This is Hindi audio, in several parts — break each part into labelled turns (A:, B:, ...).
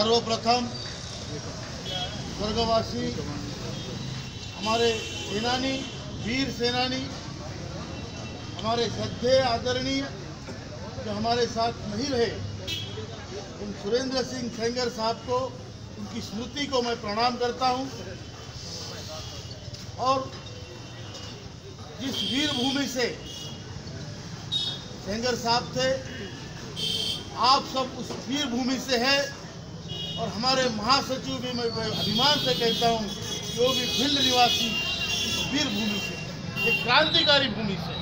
A: सर्वप्रथम स्वर्गवासी हमारे सेनानी, वीर सेनानी, हमारे श्रद्धेय आदरणीय जो हमारे साथ नहीं रहे, उन सुरेंद्र सिंह सेंगर साहब को, उनकी स्मृति को मैं प्रणाम करता हूं। और जिस वीर भूमि से सेंगर साहब थे, आप सब उस वीर भूमि से है। और हमारे महासचिव भी मैं अभिमान से कहता हूँ कि वो भी भिंड निवासी इस वीर भूमि से, एक क्रांतिकारी भूमि से।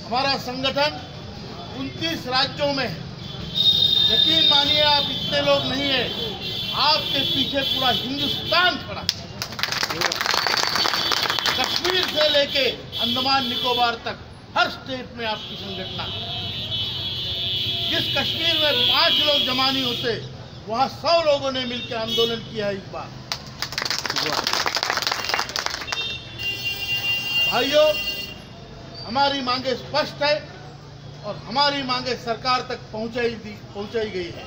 A: हमारा संगठन 29 राज्यों में है। यकीन मानिए, आप इतने लोग नहीं है, आपके पीछे पूरा हिंदुस्तान खड़ा है। कश्मीर से लेके अंडमान निकोबार तक हर स्टेट में आपकी संगठन है। जिस कश्मीर में 5 लोग जमा नहीं होते, वहां 100 लोगों ने मिलकर आंदोलन किया है इस बार। भाइयों, हमारी मांगे स्पष्ट है और हमारी मांगे सरकार तक पहुंचाई गई है।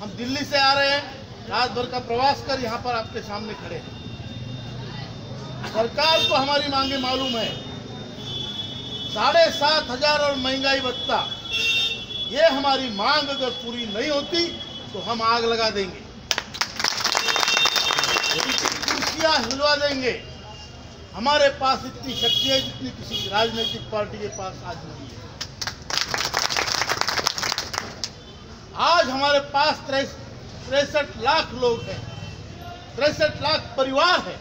A: हम दिल्ली से आ रहे हैं, रात भर का प्रवास कर यहाँ पर आपके सामने खड़े हैं। सरकार को हमारी मांगे मालूम है। 7,500 और महंगाई भत्ता, ये हमारी मांग अगर पूरी नहीं होती तो हम आग लगा देंगे, कुर्सियां हिलवा देंगे। हमारे पास इतनी शक्ति है जितनी किसी राजनीतिक पार्टी के पास आज नहीं है। आज हमारे पास 63 लाख लोग हैं, 63 लाख परिवार है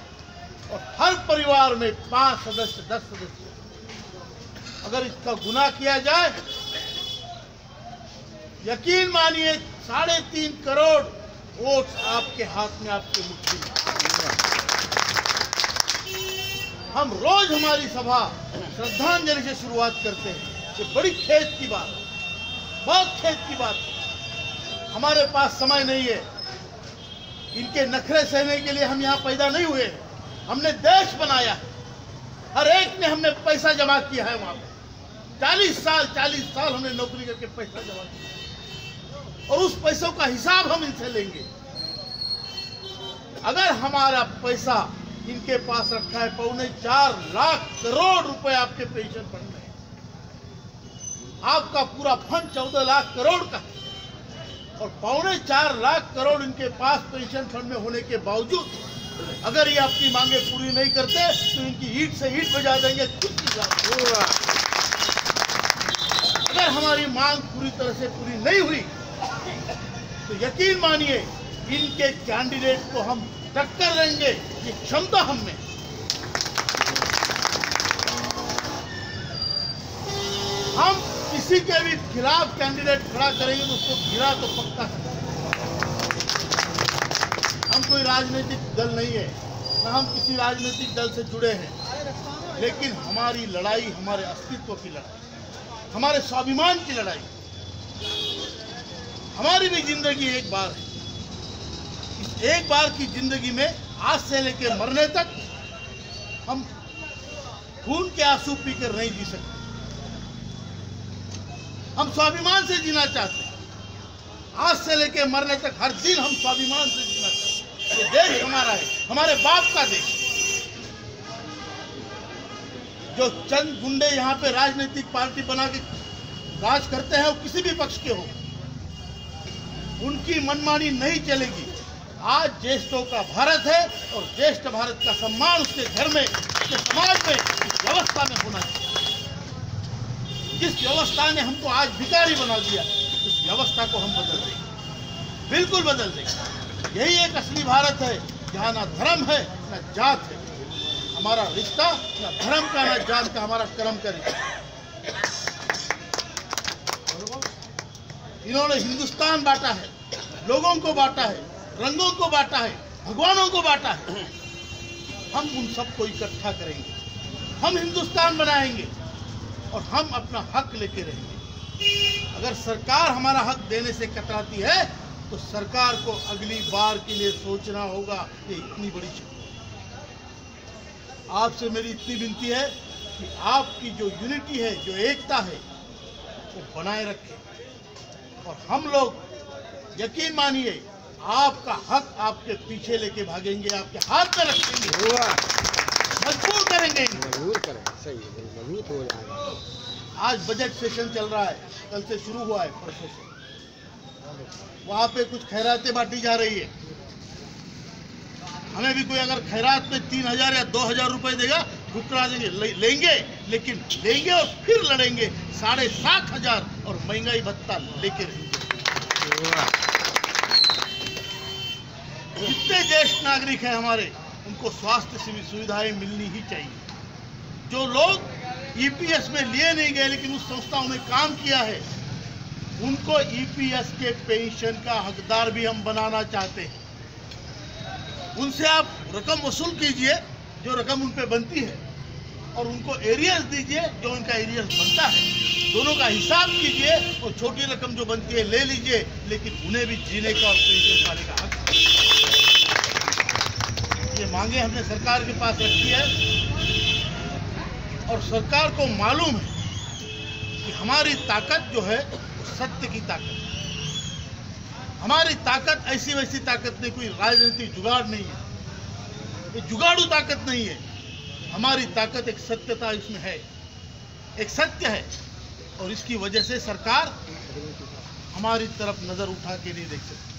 A: और हर परिवार में 5 सदस्य, 10 सदस्य। अगर इसका गुना किया जाए, यकीन मानिए 3.5 करोड़ वोट आपके हाथ में, आपके मुट्ठी में। हम रोज हमारी सभा श्रद्धांजलि से शुरुआत करते हैं। ये बड़ी खेद की बात है, बहुत खेद की बात है। हमारे पास समय नहीं है। इनके नखरे सहने के लिए हम यहाँ पैदा नहीं हुए हैं। हमने देश बनाया है। हर एक ने हमने पैसा जमा किया है। वहां पर 40 साल हमने नौकरी करके पैसा जमा किया और उस पैसों का हिसाब हम इनसे लेंगे। अगर हमारा पैसा इनके पास रखा है, 4.25 लाख करोड़ रुपए आपके पेंशन फंड में, आपका पूरा फंड 14 लाख करोड़ का है और 4.25 लाख करोड़ इनके पास पेंशन फंड में होने के बावजूद अगर ये अपनी मांगे पूरी नहीं करते तो इनकी ईंट से ईंट बजा देंगे। अगर हमारी मांग पूरी तरह से पूरी नहीं हुई तो यकीन मानिए इनके कैंडिडेट को हम टक्कर देंगे। ये क्षमता हम में। हम किसी के भी खिलाफ कैंडिडेट खड़ा करेंगे तो उसको गिरा तो पक्का है। हम कोई राजनीतिक दल नहीं है, ना हम किसी राजनीतिक दल से जुड़े हैं, लेकिन हमारी लड़ाई हमारे अस्तित्व की लड़ाई, हमारे स्वाभिमान की लड़ाई। हमारी भी जिंदगी एक बार है। इस एक बार की जिंदगी में आज से लेकर मरने तक हम खून के आंसू पीकर नहीं जी सकते। हम स्वाभिमान से जीना चाहते हैं। आज से लेकर मरने तक हर दिन हम स्वाभिमान से जीना चाहते हैं। ये देश हमारा है, हमारे बाप का देश। जो चंद गुंडे यहाँ पे राजनीतिक पार्टी बना के राज करते हैं, वो किसी भी पक्ष के हो, उनकी मनमानी नहीं चलेगी। आज ज्येष्ठों का भारत है और ज्येष्ठ भारत का सम्मान उसके घर में, उसके समाज में, इस व्यवस्था में होना चाहिए। जिस व्यवस्था ने हमको आज भिखारी बना दिया, उस व्यवस्था को हम बदल देंगे, बिल्कुल बदल देंगे। यही एक असली भारत है जहाँ ना धर्म है ना जात है। हमारा रिश्ता ना धर्म का ना जात का, हमारा कर्म का रिश्ता। इन्होंने हिंदुस्तान बांटा है, लोगों को बांटा है, रंगों को बांटा है, भगवानों को बांटा है। हम उन सबको इकट्ठा करेंगे, हम हिंदुस्तान बनाएंगे और हम अपना हक लेके रहेंगे। अगर सरकार हमारा हक देने से कतराती है तो सरकार को अगली बार के लिए सोचना होगा। ये इतनी बड़ी चीज। आपसे मेरी इतनी विनती है कि आपकी जो यूनिटी है, जो एकता है, वो बनाए रखें और हम लोग यकीन मानिए आपका हक आपके पीछे लेके भागेंगे, आपके हाथ में रखेंगे, मजबूर करेंगे,
B: मजबूर करें। सही है, मजबूत हो जाएगा।
A: आज बजट सेशन चल रहा है, कल से शुरू हुआ है, परसों से। वहाँ पे कुछ खैरातें बांटी जा रही है। हमें भी कोई अगर खैरात में 3,000 या 2,000 रुपए देगा, ठुकरा देंगे, लेंगे, लेकिन लेंगे और फिर लड़ेंगे। 7,500 और महंगाई भत्ता लेके रहेंगे। जितने ज्येष्ठ नागरिक हैं हमारे, उनको स्वास्थ्य सुविधाएं मिलनी ही चाहिए। जो लोग ईपीएस में लिए नहीं गए लेकिन उस संस्थाओं में काम किया है, उनको ईपीएस के पेंशन का हकदार भी हम बनाना चाहते हैं। उनसे आप रकम वसूल कीजिए जो रकम उन पे बनती है, और उनको एरियर्स दीजिए जो उनका एरियर्स बनता है। दोनों का हिसाब कीजिए और छोटी रकम जो बनती है ले लीजिए, लेकिन उन्हें भी जीने का और पेंशन पाने का हक है। ये मांगे हमने सरकार के पास रखी है, और सरकार को मालूम है कि हमारी ताकत जो है सत्य की ताकत है। हमारी ताकत ऐसी वैसी ताकत नहीं, कोई राजनीतिक जुगाड़ नहीं है, ये जुगाड़ू ताकत नहीं है। हमारी ताकत एक सत्यता इसमें है, एक सत्य है, और इसकी वजह से सरकार हमारी तरफ नजर उठा के नहीं देख सकती।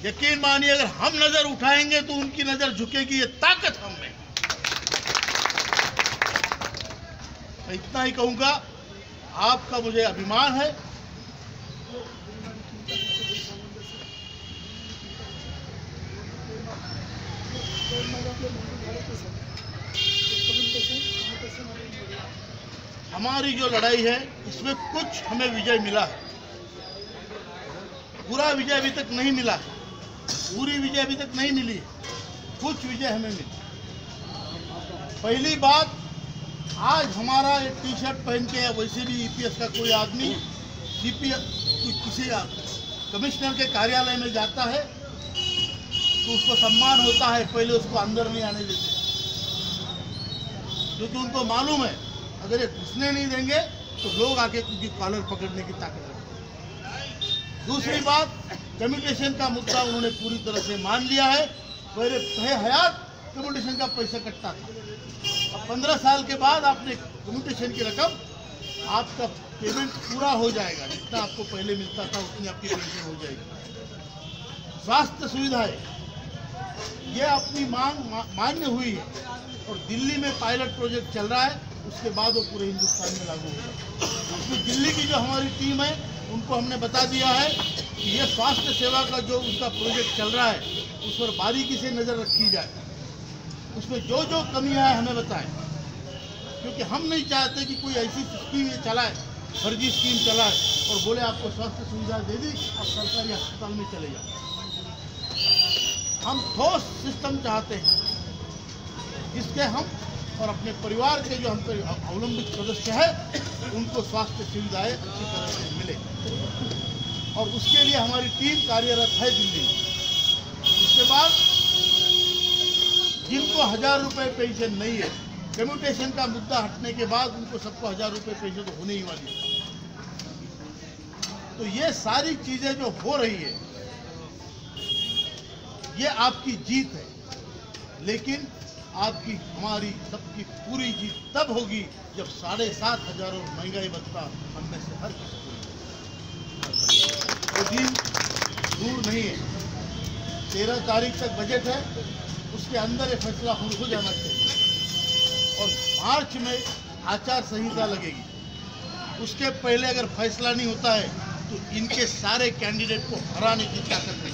A: यकीन मानिए अगर हम नजर उठाएंगे तो उनकी नजर झुकेगी, ये ताकत हम में। मैं इतना ही कहूंगा, आपका मुझे अभिमान है। हमारी जो लड़ाई है इसमें कुछ हमें विजय मिला है, पूरा विजय अभी तक नहीं मिला है, पूरी विजय अभी तक नहीं मिली है, कुछ विजय हमें मिली। पहली बात, आज हमारा एक टी शर्ट पहन के या वैसे भी ईपीएस का कोई आदमी किसी कमिश्नर के कार्यालय में जाता है तो उसको सम्मान होता है, पहले उसको अंदर नहीं आने देते, क्योंकि उनको मालूम है अगर ये घुसने नहीं देंगे तो लोग आके उनकी कॉलर पकड़ने की ताकत रखते हैं। दूसरी बात, कम्युनिकेशन का मुद्दा उन्होंने पूरी तरह से मान लिया है। पहले हयात कम्युनिकेशन का पैसा कटता था, अब 15 साल के बाद आपने कम्युनिकेशन की रकम, आपका पेमेंट पूरा हो जाएगा, जितना आपको पहले मिलता था उतनी आपकी पेंशन हो जाएगी। स्वास्थ्य सुविधाएं, ये अपनी मांग मान्य हुई है, और दिल्ली में पायलट प्रोजेक्ट चल रहा है, उसके बाद वो पूरे हिंदुस्तान में लागू होगा। उसमें दिल्ली की जो हमारी टीम है उनको हमने बता दिया है कि ये स्वास्थ्य सेवा का जो उनका प्रोजेक्ट चल रहा है उस पर बारीकी से नज़र रखी जाए, उसमें जो जो कमियां हैं हमें बताएं, क्योंकि हम नहीं चाहते कि कोई ऐसी स्कीम ये चलाए, फर्जी स्कीम चलाए और बोले आपको स्वास्थ्य सुविधा दे दी, आप सरकारी अस्पताल में चले जाओ। हम ठोस सिस्टम चाहते हैं जिसके हम और अपने परिवार के जो हम पर अवलंबित सदस्य हैं उनको स्वास्थ्य सुविधाएं अच्छी तरह से मिले, और उसके लिए हमारी टीम कार्यरत है दिल्ली में। उसके बाद जिनको 1,000 रुपये पेंशन नहीं है, कम्युटेशन का मुद्दा हटने के बाद उनको सबको 1,000 रुपये पेंशन तो होने ही वाली है। तो ये सारी चीजें जो हो रही है ये आपकी जीत है, लेकिन आपकी हमारी सबकी पूरी जीत तब होगी जब 7,500 और महंगाई भत्ता हम में से हर किसी को। वो दिन दूर नहीं है, 13 तारीख तक बजट है, उसके अंदर ये फैसला हो जाना चाहिए, और मार्च में आचार संहिता लगेगी। उसके पहले अगर फैसला नहीं होता है तो इनके सारे कैंडिडेट को हराने की ताकत नहीं।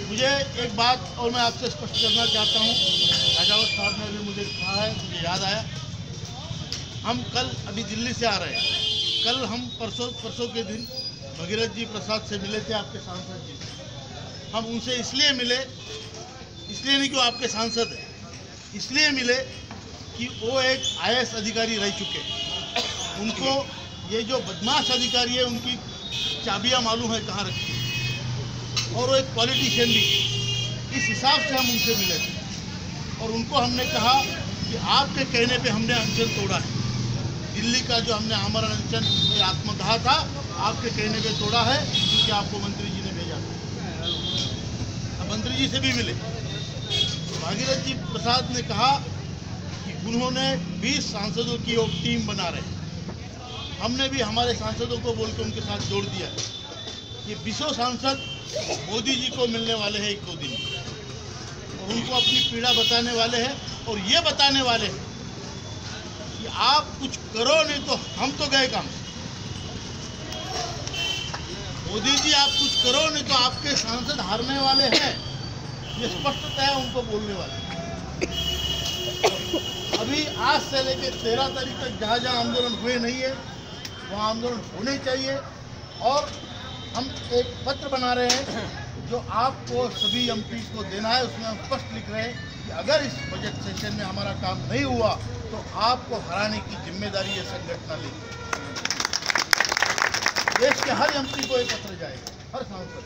A: मुझे एक बात और मैं आपसे स्पष्ट करना चाहता हूँ, राजावत साहब ने भी मुझे कहा है, मुझे याद आया। हम कल अभी दिल्ली से आ रहे हैं, कल हम परसों के दिन भगीरथ जी प्रसाद से मिले थे, आपके सांसद जी से। हम उनसे इसलिए मिले, इसलिए नहीं कि वो आपके सांसद हैं, इसलिए मिले कि वो एक IAS अधिकारी रह चुके हैं, उनको ये जो बदमाश अधिकारी है उनकी चाबियां मालूम है कहाँ रखी है, और वो एक पॉलिटिशियन भी। इस हिसाब से हम उनसे मिले थे, और उनको हमने कहा कि आपके कहने पे हमने अनशन तोड़ा है। दिल्ली का जो हमने आमरण अनशन आत्मदाह था, आपके कहने पे तोड़ा है, क्योंकि आपको मंत्री जी ने भेजा था। अब मंत्री जी से भी मिले। भागीरथ जी प्रसाद ने कहा कि उन्होंने 20 सांसदों की एक टीम बना रहे हैं। हमने भी हमारे सांसदों को बोल के उनके साथ जोड़ दिया है। ये 20 सांसद मोदी जी को मिलने वाले हैं 1-2 दिन में, और उनको अपनी पीड़ा बताने वाले हैं और ये बताने वाले हैं कि आप कुछ करो, नहीं तो हम तो गए काम। मोदी जी आप कुछ करो, नहीं तो आपके सांसद हारने वाले हैं, ये स्पष्टतः उनको बोलने वाले हैं। अभी आज से लेकर 13 तारीख तक जहाँ जहाँ आंदोलन हुए नहीं है, वहाँ आंदोलन होने चाहिए। और हम एक पत्र बना रहे हैं जो आपको सभी एमपी को देना है। उसमें हम स्पष्ट लिख रहे हैं कि अगर इस बजट सेशन में हमारा काम नहीं हुआ तो आपको हराने की जिम्मेदारी ये संगठन लेगी। देश के हर एमपी को ये पत्र जाएगा, हर सांसद।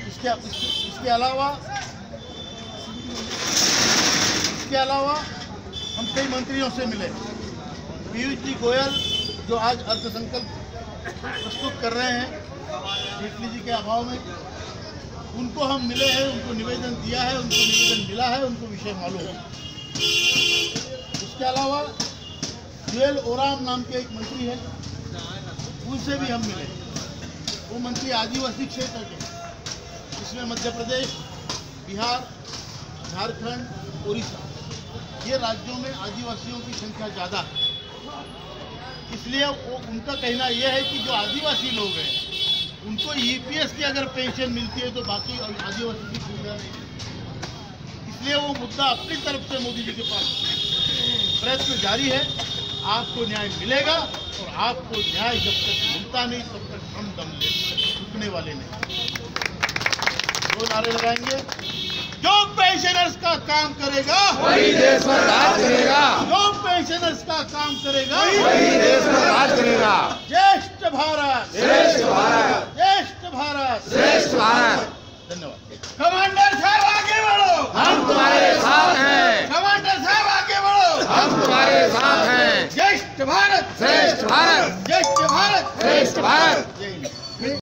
A: इसके अलावा हम कई मंत्रियों से मिले। पीयूष जी गोयल जो आज अर्थसंकल्प प्रस्तुत कर रहे हैं जेटली जी के अभाव में, उनको हम मिले हैं, उनको निवेदन दिया है, उनको निवेदन मिला है, उनको विषय मालूम है। उसके अलावा जुएल ओराम नाम के एक मंत्री है, उनसे भी हम मिले। वो मंत्री आदिवासी क्षेत्र के, इसमें मध्य प्रदेश, बिहार, झारखंड, उड़ीसा, ये राज्यों में आदिवासियों की संख्या ज़्यादा है। इसलिए उनका कहना यह है कि जो आदिवासी लोग हैं उनको ईपीएस की अगर पेंशन मिलती है तो बाकी आदिवासी की सुविधा नहीं है। इसलिए वो मुद्दा अपनी तरफ से मोदी जी के पास प्रयत्न जारी है। आपको न्याय मिलेगा, और आपको न्याय जब तक मिलता नहीं तब तक हम दम रुकने वाले नहीं। दो नारे लगाएंगे। जो पेंशनर्स का काम करेगा
B: वही देश पर राज करेगा।
A: जो पेंशनर्स का काम करेगा
B: वही देश पर राज करेगा।
A: ज्येष्ठ भारत,
B: श्रेष्ठ भारत,
A: ज्येष्ठ भारत,
B: श्रेष्ठ भारत।
A: धन्यवाद। कमांडर साहब आगे बढ़ो,
B: हम तुम्हारे साथ हैं।
A: कमांडर साहब आगे बढ़ो,
B: हम तुम्हारे साथ हैं।
A: ज्येष्ठ भारत,
B: श्रेष्ठ भारत,
A: ज्येष्ठ भारत,
B: श्रेष्ठ भारत।
A: जय हिंद।